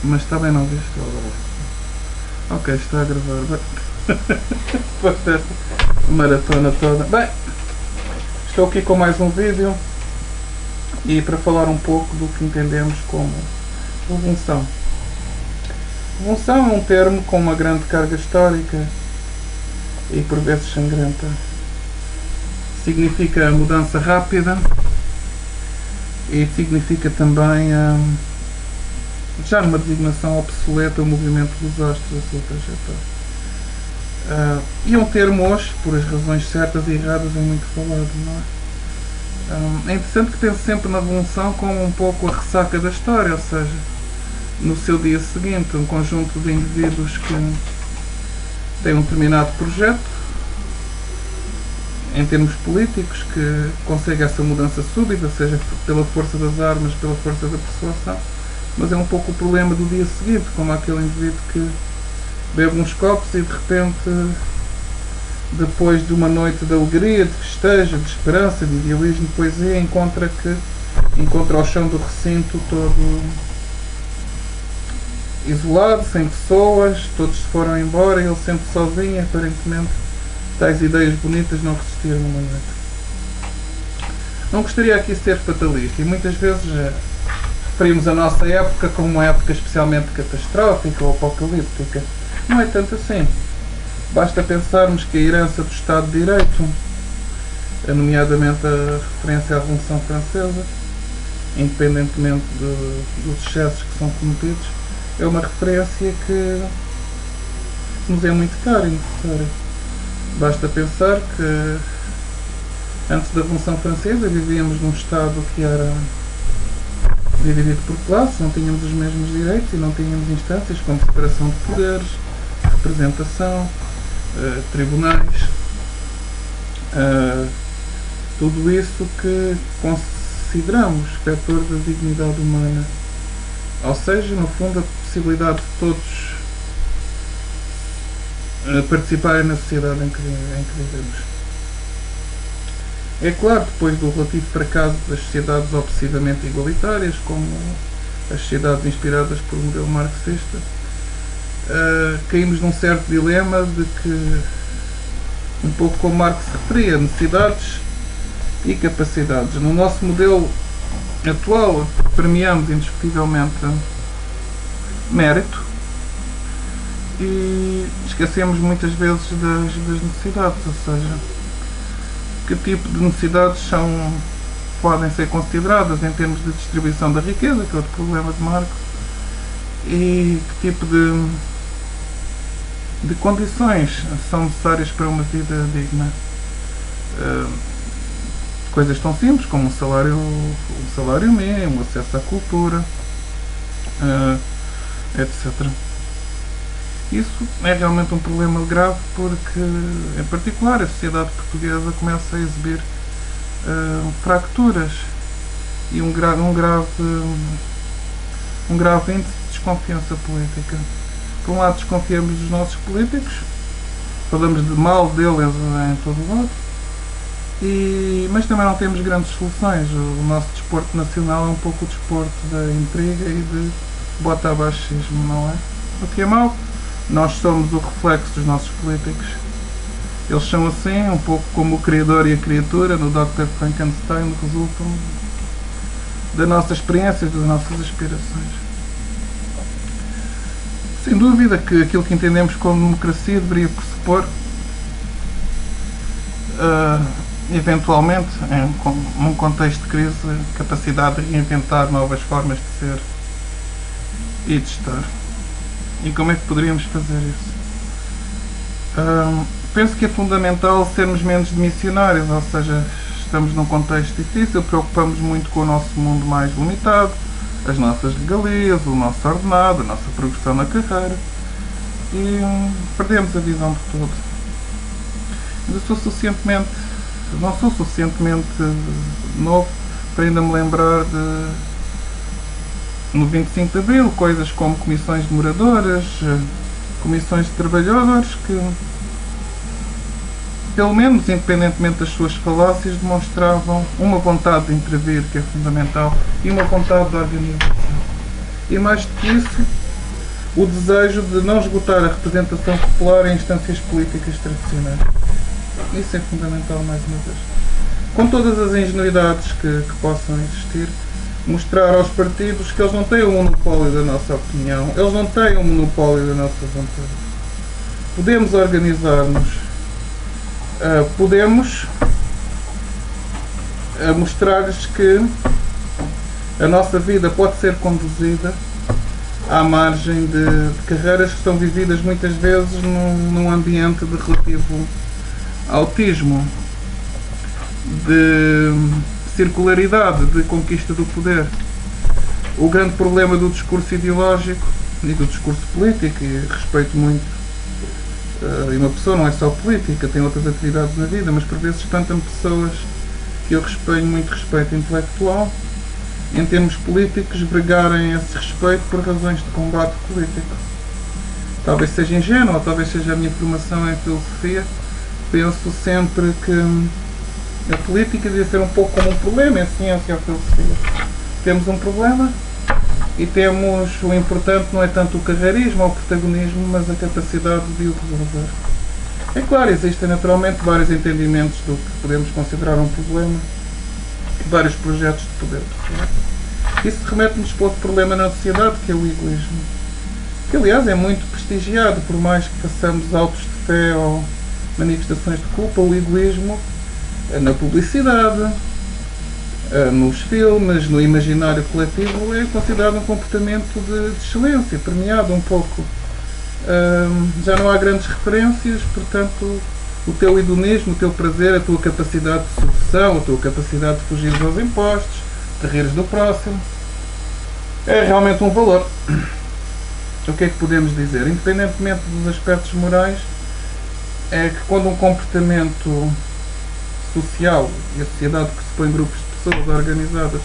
Mas está bem, não viste agora. Ok, está a gravar. Depois desta maratona toda. Bem, estou aqui com mais um vídeo e para falar um pouco do que entendemos como revolução. Revolução é um termo com uma grande carga histórica e por vezes sangrenta. Significa mudança rápida e significa também já numa designação obsoleta o movimento dos astros, a sua trajetória. E é um termo hoje, por as razões certas e erradas, é muito falado, não é? É interessante que pense sempre na revolução como um pouco a ressaca da história, ou seja, no seu dia seguinte, um conjunto de indivíduos que têm um determinado projeto, em termos políticos, que consegue essa mudança súbita, seja pela força das armas, pela força da persuasão, mas é um pouco o problema do dia seguinte, como aquele indivíduo que bebe uns copos e de repente, depois de uma noite de alegria, de festejo, de esperança, de idealismo, de poesia, encontra ao chão do recinto todo isolado, sem pessoas, todos se foram embora e ele sempre sozinho, aparentemente tais ideias bonitas não resistiram uma noite. Não gostaria aqui de ser fatalista e muitas vezes referimos a nossa época como uma época especialmente catastrófica ou apocalíptica. Não é tanto assim. Basta pensarmos que a herança do Estado de Direito, nomeadamente a referência à Revolução Francesa, independentemente dos excessos que são cometidos, é uma referência que nos é muito cara e necessária. Basta pensar que antes da Revolução Francesa vivíamos num Estado que era dividido por classes, não tínhamos os mesmos direitos e não tínhamos instâncias como separação de poderes, representação, tribunais, tudo isso que consideramos vetor da dignidade humana, ou seja, no fundo, a possibilidade de todos participarem na sociedade em que vivemos. É claro, depois do relativo fracasso das sociedades obsessivamente igualitárias, como as sociedades inspiradas por um modelo marxista, caímos num certo dilema de que, um pouco como Marx referia, necessidades e capacidades. No nosso modelo atual, premiamos indiscutivelmente mérito e esquecemos muitas vezes das necessidades, ou seja, que tipo de necessidades podem ser consideradas em termos de distribuição da riqueza, que é outro problema de Marx, e que tipo de condições são necessárias para uma vida digna. Coisas tão simples como um salário mínimo, acesso à cultura, etc. Isso é realmente um problema grave porque, em particular, a sociedade portuguesa começa a exibir fracturas e um grave índice de desconfiança política. Por um lado, desconfiamos dos nossos políticos, falamos de mal deles em todo o lado, mas também não temos grandes soluções. O nosso desporto nacional é um pouco o desporto da intriga e de bota-abaixismo, não é? O que é mau? Nós somos o reflexo dos nossos políticos. Eles são assim, um pouco como o criador e a criatura no Dr. Frankenstein, resultam da nossa experiência e das nossas aspirações. Sem dúvida que aquilo que entendemos como democracia deveria pressupor, eventualmente, num contexto de crise, capacidade de reinventar novas formas de ser e de estar. E como é que poderíamos fazer isso? Penso que é fundamental sermos menos missionários, ou seja, estamos num contexto difícil, preocupamos muito com o nosso mundo mais limitado, as nossas regalias, o nosso ordenado, a nossa progressão na carreira e perdemos a visão de todo. Não sou suficientemente novo para ainda me lembrar no 25 de Abril, coisas como comissões de moradoras, comissões de trabalhadores que, pelo menos independentemente das suas falácias, demonstravam uma vontade de intervir, que é fundamental, e uma vontade de organização. E mais do que isso, o desejo de não esgotar a representação popular em instâncias políticas tradicionais. Isso é fundamental, mais uma vez. Com todas as ingenuidades que possam existir, mostrar aos partidos que eles não têm o monopólio da nossa opinião, eles não têm o monopólio da nossa vontade. Podemos organizar-nos, podemos mostrar-lhes que a nossa vida pode ser conduzida à margem de carreiras que são vividas muitas vezes num ambiente de relativo autismo, de circularidade, de conquista do poder. O grande problema do discurso ideológico e do discurso político, e respeito muito, e uma pessoa não é só política, tem outras atividades na vida, mas por vezes tantas pessoas que eu muito respeito intelectual, em termos políticos, bregarem esse respeito por razões de combate político. Talvez seja ingênuo, ou talvez seja a minha formação em filosofia, penso sempre que a política devia ser um pouco como um problema, a ciência ou a filosofia. Temos um problema e temos, o importante não é tanto o carreirismo ou o protagonismo, mas a capacidade de o resolver. É claro, existem naturalmente vários entendimentos do que podemos considerar um problema, vários projetos de poder. Isso remete-nos para outro problema na sociedade, que é o egoísmo. Que, aliás, é muito prestigiado, por mais que façamos autos de fé ou manifestações de culpa, o egoísmo na publicidade, nos filmes, no imaginário coletivo, é considerado um comportamento de excelência, premiado um pouco. Já não há grandes referências, portanto, o teu hedonismo, o teu prazer, a tua capacidade de sedução, a tua capacidade de fugir aos impostos, de rires do próximo, é realmente um valor. O que é que podemos dizer? Independentemente dos aspectos morais, é que quando um comportamento social, e a sociedade pressupõe grupos de pessoas organizadas,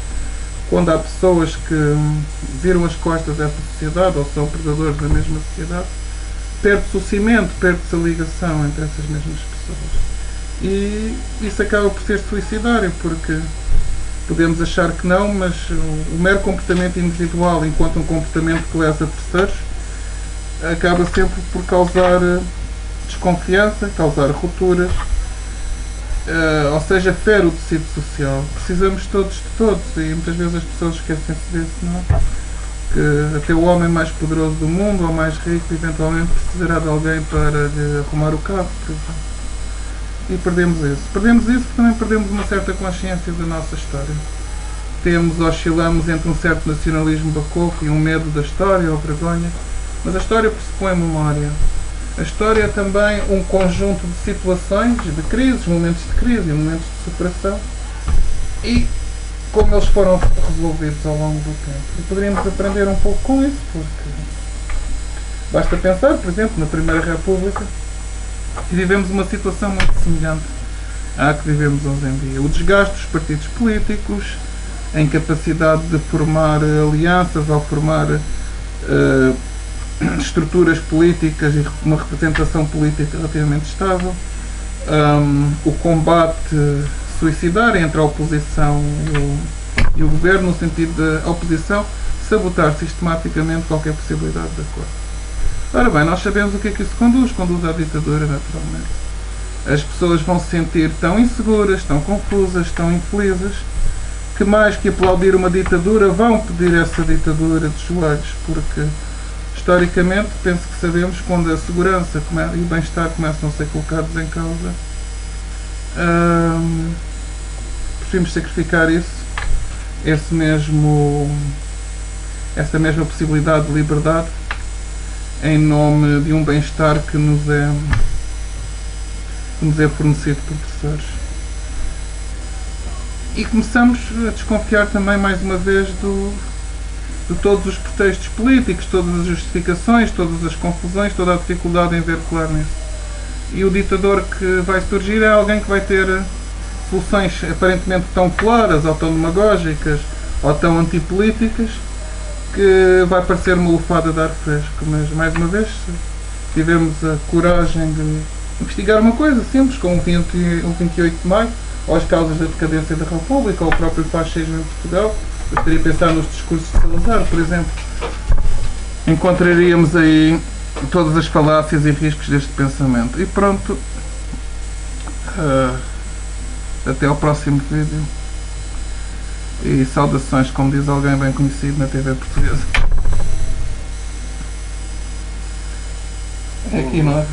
quando há pessoas que viram as costas a essa sociedade ou são predadores da mesma sociedade, perde-se o cimento, perde-se a ligação entre essas mesmas pessoas. E isso acaba por ser suicidário, porque podemos achar que não, mas o mero comportamento individual, enquanto um comportamento que lesa terceiros, acaba sempre por causar desconfiança, causar rupturas, ou seja, fere o tecido social. Precisamos todos de todos, e muitas vezes as pessoas esquecem-se disso, não é? Que até o homem mais poderoso do mundo, ou mais rico, eventualmente precisará de alguém para lhe arrumar o carro, por exemplo. E perdemos isso. Perdemos isso porque também perdemos uma certa consciência da nossa história. Oscilamos entre um certo nacionalismo bacofo e um medo da história ou vergonha, mas a história pressupõe memória. A história é também um conjunto de situações, de crises, momentos de crise e momentos de superação, e como eles foram resolvidos ao longo do tempo. E poderíamos aprender um pouco com isso, porque basta pensar, por exemplo, na Primeira República, e vivemos uma situação muito semelhante à que vivemos hoje em dia. O desgaste dos partidos políticos, a incapacidade de formar alianças ou formar estruturas políticas e uma representação política relativamente estável, o combate suicidário entre a oposição e o governo, no sentido da oposição sabotar sistematicamente qualquer possibilidade de acordo. Ora bem, nós sabemos o que é que isso conduz à ditadura, naturalmente. As pessoas vão se sentir tão inseguras, tão confusas, tão infelizes, que mais que aplaudir uma ditadura, vão pedir essa ditadura de joelhos, porque historicamente, penso que sabemos, quando a segurança e o bem-estar começam a ser colocados em causa, preferimos sacrificar isso, essa mesma possibilidade de liberdade, em nome de um bem-estar que nos é fornecido por terceiros. E começamos a desconfiar também, mais uma vez, de todos os pretextos políticos, todas as justificações, todas as confusões, toda a dificuldade em ver claro nisso. E o ditador que vai surgir é alguém que vai ter soluções aparentemente tão claras, ou tão demagógicas, ou tão antipolíticas, que vai parecer uma lufada de ar fresco. Mas, mais uma vez, tivemos a coragem de investigar uma coisa simples, como o 28 de maio, ou as causas da decadência da República, ou o próprio fascismo em Portugal. Eu estaria a pensar nos discursos de Salazar, por exemplo. encontraríamos aí todas as falácias e riscos deste pensamento. E pronto. Até ao próximo vídeo. E saudações, como diz alguém bem conhecido na TV portuguesa. É aqui, não é?